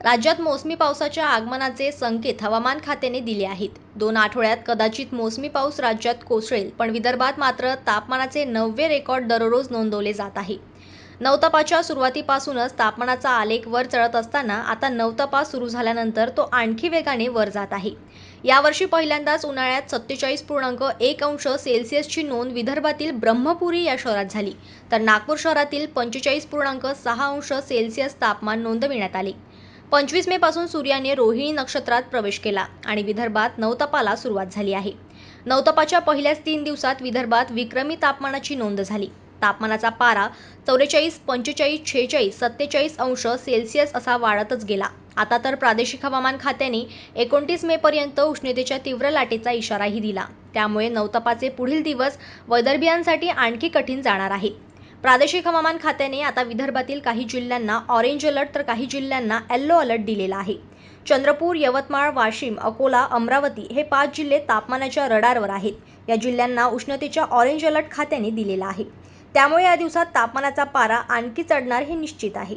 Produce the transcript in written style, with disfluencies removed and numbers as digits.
राज्यात मोसमी पावसाच्या आगमनाचे संकेत हवामान खात्याने दिले आहेत. 2 आठवड्यात कदाचित मोसमी पाऊस राज्यात कोसळेल, पण विदर्भात मात्र तापमानाचे 9वे रेकॉर्ड दररोज नोंदवले जात आहे. नवतपाच्या सुरुवातीपासूनच तापमानाचा आलेख वर चढत असताना आता नवतपा सुरू झाल्यानंतर तो आणखी वेगाने वर जात आहे. यावर्षी पहिल्यांदाच उन्हाळ्यात 47.1 अंश सेल्सिअसची नोंद विदर्भातील ब्रह्मपुरी या शहरात झाली, तर नागपूर शहरातील 45.6 अंश सेल्सिअस तापमान नोंदविण्यात आले. 25 मे पासून सूर्याने रोहिणी नक्षत्रात प्रवेश केला आणि विदर्भात नवतपाला सुरुवात झाली आहे. नवतपाच्या पहिल्याच 3 दिवसात विदर्भात विक्रमी तापमानाची नोंद झाली. तापमानाचा पारा 44, 45, 46, 47 अंश सेल्सिअस असा वाढतच गेला. आता तर प्रादेशिक हवामान खात्याने 29 मे पर्यंत उष्णतेच्या तीव्र लाटेचा इशाराही दिला. त्यामुळे नवतपाचे पुढील दिवस विदर्भीयांसाठी आणखी कठीण जाणार आहे. प्रादेशिक हवामान खात्याने आता विदर्भातील काही जिल्ह्यांना ऑरेंज अलर्ट तर काही जिल्ह्यांना येलो अलर्ट दिलेला आहे. चंद्रपूर, यवतमाळ, वाशिम, अकोला, अमरावती हे 5 जिल्हे तापमानाच्या रडारवर आहेत. या जिल्ह्यांना उष्णतेच्या ऑरेंज अलर्ट खात्याने दिलेला आहे. त्यामुळे या दिवसात तापमानाचा पारा आणखी चढणार हे निश्चित आहे.